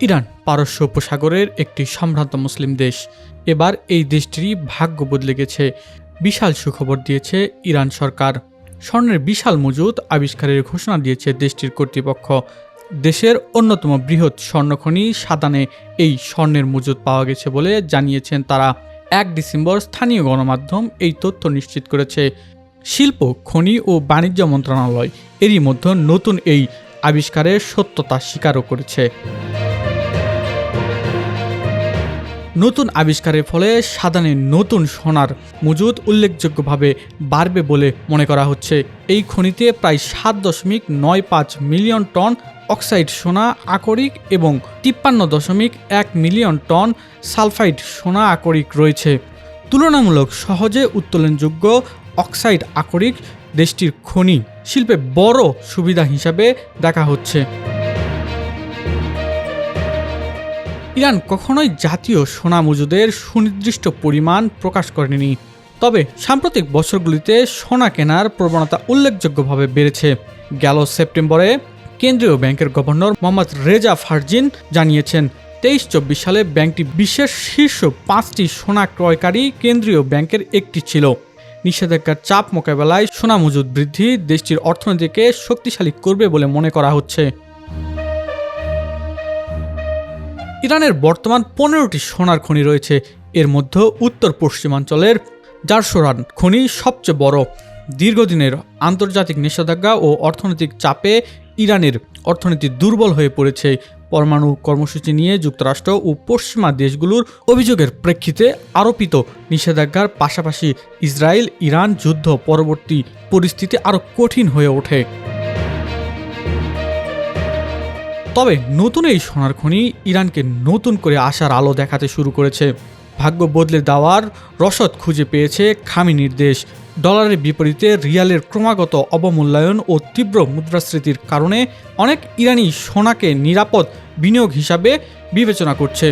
Iran পারস্য উপসাগরের একটি সম্ভ্রান্ত মুসলিম দেশ। এবার এই দেশটিরই ভাগ্য বদলে গেছে। বিশাল সুখবর দিয়েছে ইরান সরকার। স্বর্ণের বিশাল মজুদ আবিষ্কারের ঘোষণা দিয়েছে দেশটির কর্তৃপক্ষ। দেশের অন্যতম বৃহৎ স্বর্ণখনি সাদানে এই স্বর্ণের মজুদ পাওয়া গেছে বলে জানিয়েছেন তারা। 1 ডিসেম্বর স্থানীয় গণমাধ্যম এই তথ্য নিশ্চিত করেছে। শিল্প, খনি ও বাণিজ্য মন্ত্রণালয় এরই মধ্যে নতুন এই আবিষ্কারের সত্যতা স্বীকারও করেছে। নতুন আবিষ্কারের ফলে সাদানে নতুন সোনার মজুদ উল্লেখযোগ্যভাবে বাড়বে বলে মনে করা হচ্ছে। এই খনিতে প্রায় 7.95 মিলিয়ন টন অক্সাইড সোনা আকরিক এবং 53.1 মিলিয়ন টন সালফাইড সোনা আকরিক রয়েছে। তুলনামূলক সহজে উত্তোলনযোগ্য অক্সাইড আকরিক দেশটির খনি শিল্পে বড় সুবিধা হিসাবে দেখা হচ্ছে। ইরান কখনোই জাতীয় সোনা মজুদের সুনির্দিষ্ট পরিমাণ প্রকাশ করেনি, তবে সাম্প্রতিক বছরগুলিতে সোনা কেনার প্রবণতা উল্লেখযোগ্যভাবে বেড়েছে। গেল সেপ্টেম্বরে কেন্দ্রীয় ব্যাংকের গভর্নর মোহাম্মদ রেজা ফারজিন জানিয়েছেন 23-24 সালে ব্যাংকটি বিশ্বের শীর্ষ 5টি সোনা ক্রয়কারী কেন্দ্রীয় ব্যাংকের একটি ছিল। নিষেধাজ্ঞার চাপ মোকাবেলায় সোনা মজুদ বৃদ্ধি দেশটির অর্থনীতিকে শক্তিশালী করবে বলে মনে করা হচ্ছে। ইরানের বর্তমান 15টি সোনার খনি রয়েছে। এর মধ্যে উত্তর পশ্চিমাঞ্চলের জারসোরান খনি সবচেয়ে বড়। দীর্ঘদিনের আন্তর্জাতিক নিষেধাজ্ঞা ও অর্থনৈতিক চাপে ইরানের অর্থনীতি দুর্বল হয়ে পড়েছে। পরমাণু কর্মসূচি নিয়ে যুক্তরাষ্ট্র ও পশ্চিমা দেশগুলোর অভিযোগের প্রেক্ষিতে আরোপিত নিষেধাজ্ঞার পাশাপাশি ইসরায়েল ইরান যুদ্ধ পরবর্তী পরিস্থিতি আরও কঠিন হয়ে ওঠে। তবে নতুন এই সোনার খনি ইরানকে নতুন করে আশার আলো দেখাতে শুরু করেছে। ভাগ্য বদলে দেওয়ার রসদ খুঁজে পেয়েছে খামেনির দেশ। ডলারের বিপরীতে রিয়ালের ক্রমাগত অবমূল্যায়ন ও তীব্র মুদ্রাস্ফীতির কারণে অনেক ইরানি সোনাকে নিরাপদ বিনিয়োগ হিসাবে বিবেচনা করছে।